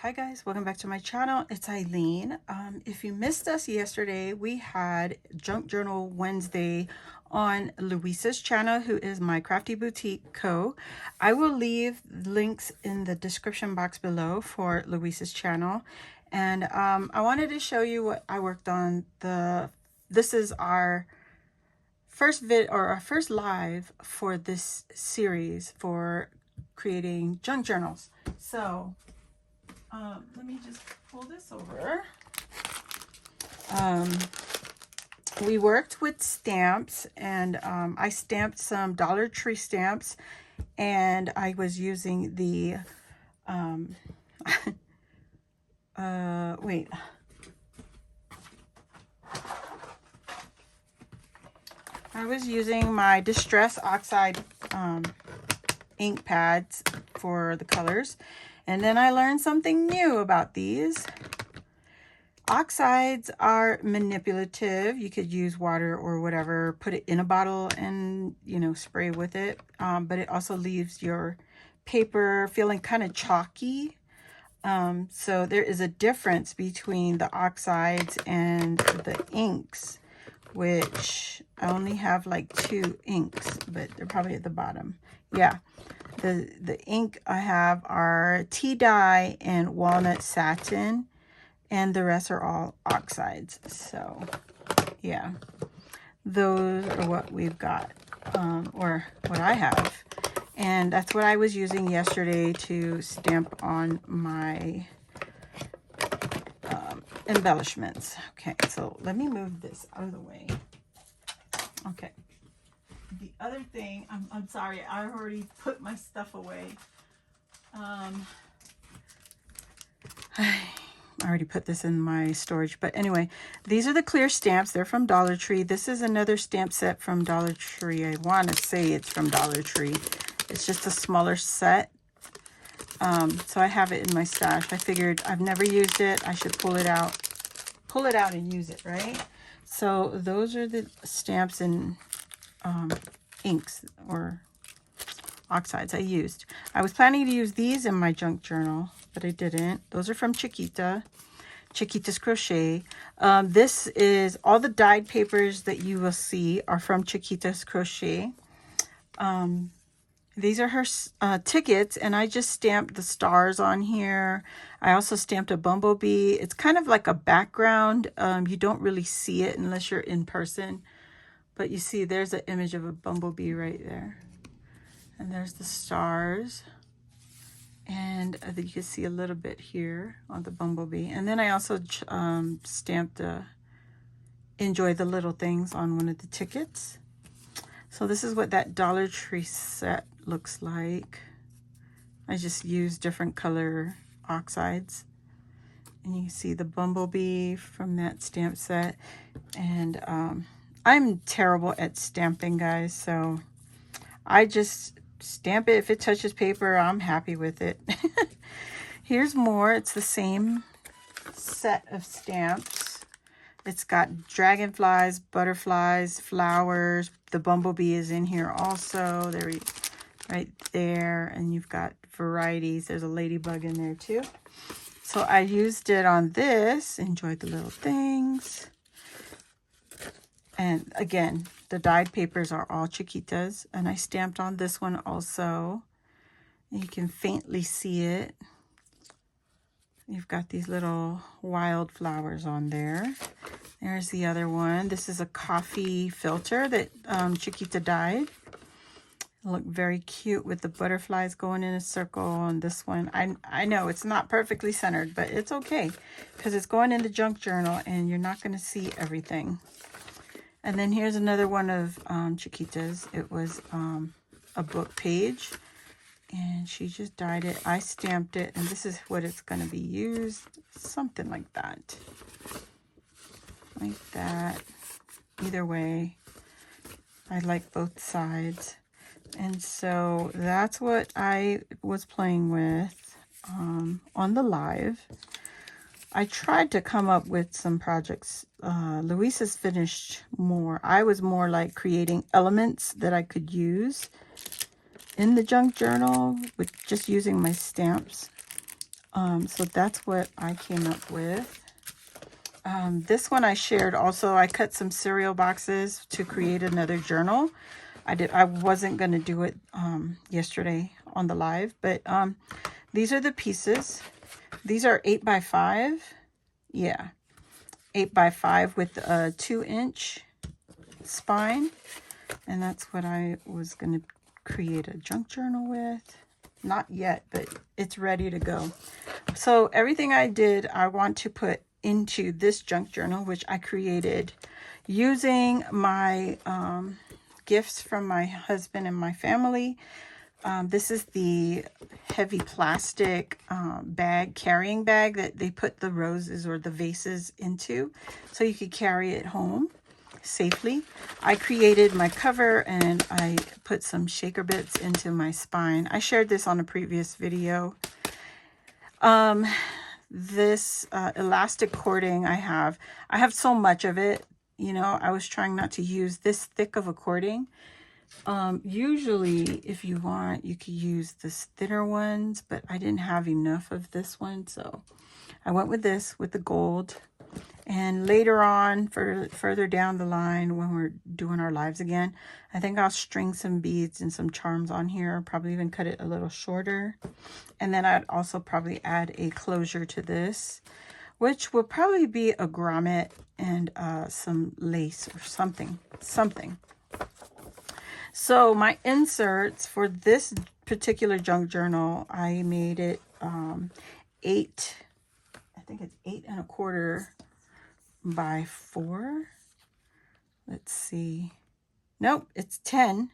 Hi guys, welcome back to my channel. It's Eileen. If you missed us yesterday, we had Junk Journal Wednesday on Luisa's channel, who is my Crafty Boutique co. I will leave links in the description box below for Luisa's channel. And I wanted to show you what I worked on. This is our first our first live for this series for creating junk journals. So let me just pull this over. We worked with stamps, and I stamped some Dollar Tree stamps, and I was using the wait. I was using my Distress Oxide ink pads for the colors. And then I learned something new about these. Oxides are manipulative. You could use water or whatever, put it in a bottle and, spray with it. But it also leaves your paper feeling kind of chalky. So there is a difference between the oxides and the inks, which I only have like 2 inks, but they're probably at the bottom. Yeah. The ink I have are tea dye and walnut satin, and the rest are all oxides. So yeah, those are what we've got, or what I have. And that's what I was using yesterday to stamp on my embellishments. Okay, so let me move this out of the way. Okay. The other thing, I'm sorry, I already put my stuff away. I already put this in my storage, but anyway, these are the clear stamps. They're from Dollar Tree. This is another stamp set from Dollar Tree. I want to say it's from Dollar Tree. It's just a smaller set. So I have it in my stash. I figured I've never used it. I should pull it out and use it, right? So those are the stamps and inks or oxides I used. I was planning to use these in my junk journal, but I didn't. Those are from Chiquita's Crochet. This is all the dyed papers that you will see are from Chiquita's Crochet. These are her tickets, and I just stamped the stars on here. I also stamped a bumblebee. It's kind of like a background. You don't really see it unless you're in person. But you see, there's an image of a bumblebee right there. And there's the stars. And I think you can see a little bit here on the bumblebee. And then I also stamped Enjoy the Little Things on one of the tickets. So this is what that Dollar Tree set looks like. I just used different color oxides. And you can see the bumblebee from that stamp set. And I'm terrible at stamping, guys, so I just stamp it. If it touches paper, I'm happy with it. Here's more. It's the same set of stamps. It's got dragonflies, butterflies, flowers. The bumblebee is in here also. There, right there. And you've got varieties. There's a ladybug in there too. So I used it on this. Enjoy the Little Things. And again, the dyed papers are all Chiquitas. And I stamped on this one also. You can faintly see it. You've got these little wild flowers on there. There's the other one. This is a coffee filter that Chiquita dyed. Look very cute with the butterflies going in a circle on this one. I know it's not perfectly centered, but it's okay because it's going in the junk journal and you're not going to see everything. And then here's another one of Chiquita's. It was a book page, and she just dyed it. I stamped it, and this is what it's going to be used. Something like that. Like that. Either way, I like both sides. And so that's what I was playing with on the live. I tried to come up with some projects. Luisa's finished more. I was more like creating elements that I could use in the junk journal with just using my stamps. So that's what I came up with. This one I shared also. I cut some cereal boxes to create another journal. I wasn't going to do it yesterday on the live, but these are the pieces. These are 8x5. Yeah, 8x5 with a 2-inch spine. And that's what I was going to create a junk journal with. Not yet, but it's ready to go. So everything I did, I want to put into this junk journal, which I created using my gifts from my husband and my family. This is the heavy plastic carrying bag that they put the roses or the vases into, so you could carry it home safely. I created my cover and I put some shaker bits into my spine. I shared this on a previous video. This elastic cording I have so much of it. You know, I was trying not to use this thick of a cording. Usually if you want, you could use this thinner ones, but I didn't have enough of this one, so I went with this, with the gold. And later on, further down the line, when we're doing our lives again, I think I'll string some beads and some charms on here, probably even cut it a little shorter. And then I'd also probably add a closure to this, which will probably be a grommet and some lace or something. So my inserts for this particular junk journal, I made it 8, I think it's 8 1/4 by 4. Let's see. Nope, it's 10.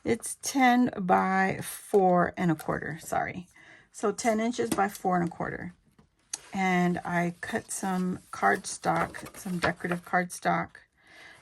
It's 10 by 4 1/4. Sorry. So 10 inches by 4 1/4. And I cut some cardstock, some decorative cardstock.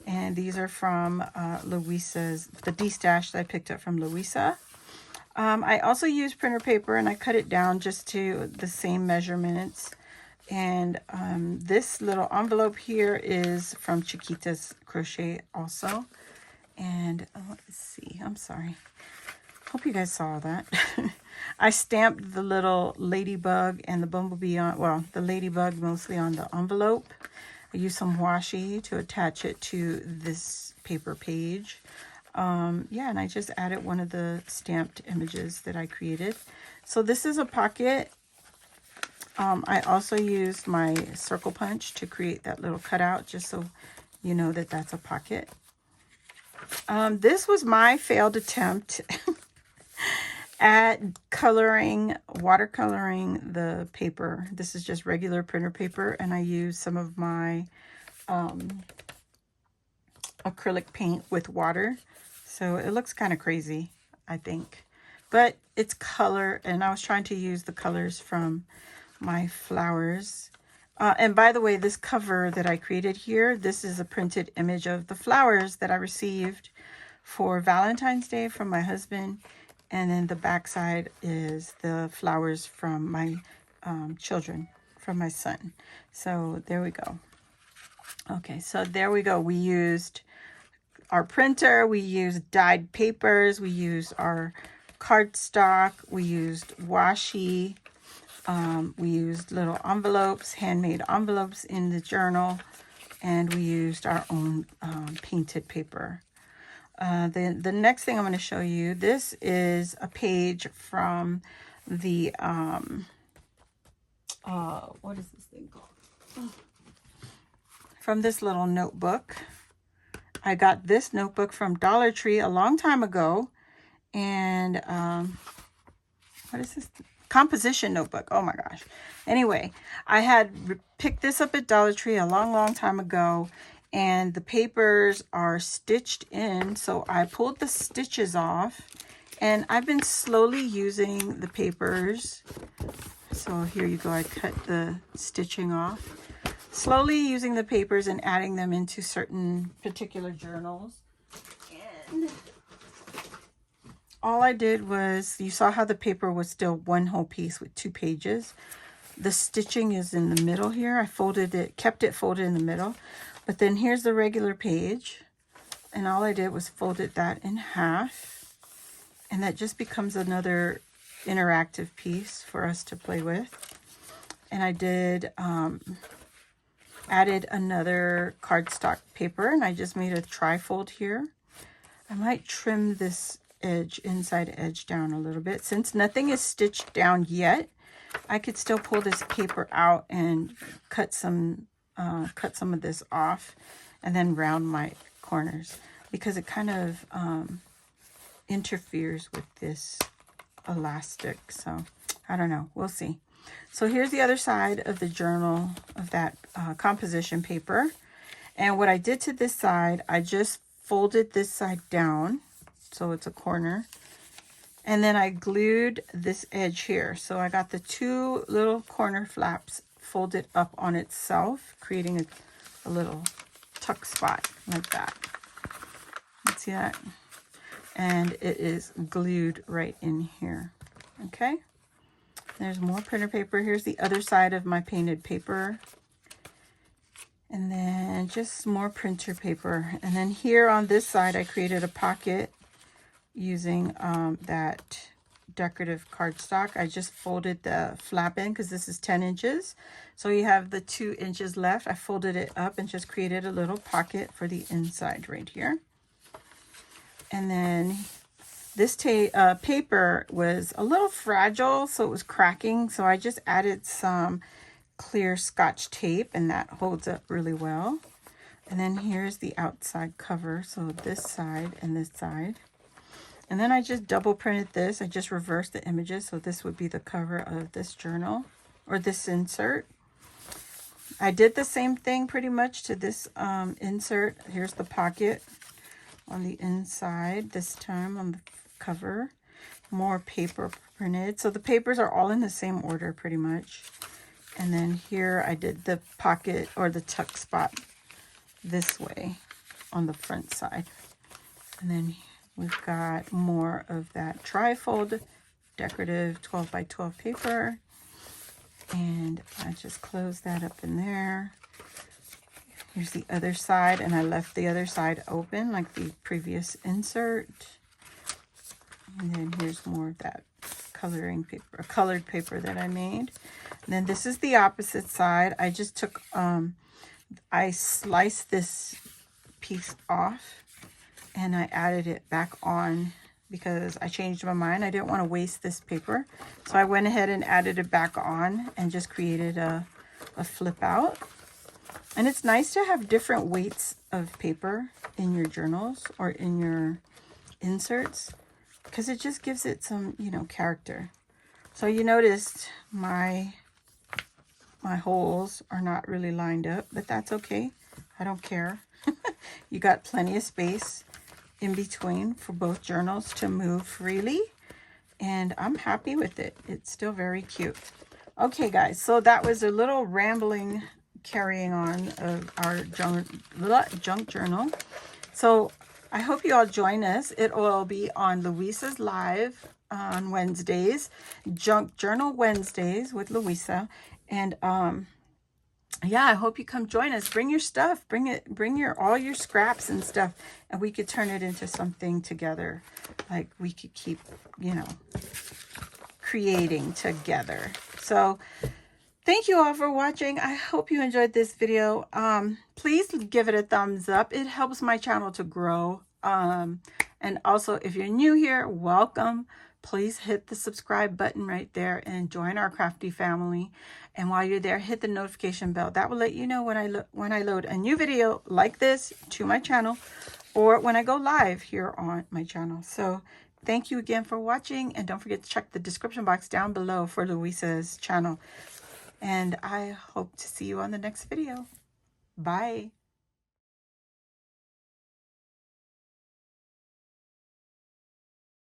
And these are from Luisa's, the D-stash that I picked up from Luisa. I also used printer paper and I cut it down just to the same measurements. And this little envelope here is from Chiquita's Crochet also. And let's see, I'm sorry. Hope you guys saw that. I stamped the little ladybug and the bumblebee on, well, the ladybug mostly on the envelope. I used some washi to attach it to this paper page. Yeah, and I just added one of the stamped images that I created. So this is a pocket. I also used my circle punch to create that little cutout, just so you know that that's a pocket. This was my failed attempt at watercoloring the paper. This is just regular printer paper, and I used some of my acrylic paint with water. So it looks kind of crazy, I think. But it's color, and I was trying to use the colors from my flowers. And by the way, this cover that I created here, this is a printed image of the flowers that I received for Valentine's Day from my husband. And then the back side is the flowers from my children, from my son. So there we go. Okay, so there we go. We used our printer, we used dyed papers, we used our cardstock, we used washi, we used little envelopes, handmade envelopes in the journal, and we used our own painted paper. The next thing I'm going to show you, this is a page from the, what is this thing called? From this little notebook. I got this notebook from Dollar Tree a long time ago. And, what is this? Composition notebook. Oh my gosh. Anyway, I had picked this up at Dollar Tree a long time ago. And the papers are stitched in, so I pulled the stitches off, and I've been slowly using the papers. So here you go, I cut the stitching off. Slowly using the papers and adding them into certain particular journals. And all I did was, you saw how the paper was still one whole piece with 2 pages. The stitching is in the middle here. I folded it, kept it folded in the middle. But then here's the regular page, and all I did was folded that in half, and that just becomes another interactive piece for us to play with. And I did added another cardstock paper, and I just made a trifold here. I might trim this edge, inside edge, down a little bit. Since nothing is stitched down yet, I could still pull this paper out and cut some of this off and then round my corners, because it kind of interferes with this elastic. So I don't know, we'll see. So here's the other side of the journal of that composition paper. And what I did to this side, I just folded this side down so it's a corner. And then I glued this edge here. So I got the two little corner flaps folded up on itself, creating a little tuck spot like that. Let's see that? And it is glued right in here. Okay. There's more printer paper. Here's the other side of my painted paper. And then just more printer paper. And then here on this side, I created a pocket using that decorative cardstock. I just folded the flap in because this is 10 inches. So you have the 2 inches left. I folded it up and just created a little pocket for the inside right here. And then this paper was a little fragile, so it was cracking. So I just added some clear Scotch tape, and that holds up really well. And then here's the outside cover. So this side and this side. And then I just double printed this. I just reversed the images. So this would be the cover of this journal or this insert. I did the same thing pretty much to this insert. Here's the pocket on the inside, this time on the cover. More paper printed. So the papers are all in the same order pretty much. And then here I did the pocket or the tuck spot this way on the front side. And then we've got more of that trifold decorative 12 by 12 paper. And I just closed that up in there. Here's the other side, and I left the other side open like the previous insert. And then here's more of that coloring paper, colored paper that I made. And then this is the opposite side. I just took, I sliced this piece off and I added it back on because I changed my mind. I didn't want to waste this paper. So I went ahead and added it back on and just created a flip out. And it's nice to have different weights of paper in your journals or in your inserts, because it just gives it some, you know, character. So you noticed my holes are not really lined up, but that's okay. I don't care. You got plenty of space in between for both journals to move freely, and I'm happy with it. It's still very cute. Okay, guys, so that was a little rambling carrying on of our junk journal. So I hope you all join us. It will be on Luisa's Live on Wednesdays, Junk Journal Wednesdays with Luisa. And yeah, I hope you come join us. Bring your stuff. Bring all your scraps and stuff, and we could turn it into something together. Like we could keep, you know, creating together. So thank you all for watching. I hope you enjoyed this video. Please give it a thumbs up. It helps my channel to grow. And also, if you're new here, welcome. Please hit the subscribe button right there and join our crafty family. And while you're there, hit the notification bell. That will let you know when I load a new video like this to my channel, or when I go live here on my channel. So thank you again for watching, and don't forget to check the description box down below for Luisa's channel. And I hope to see you on the next video. Bye.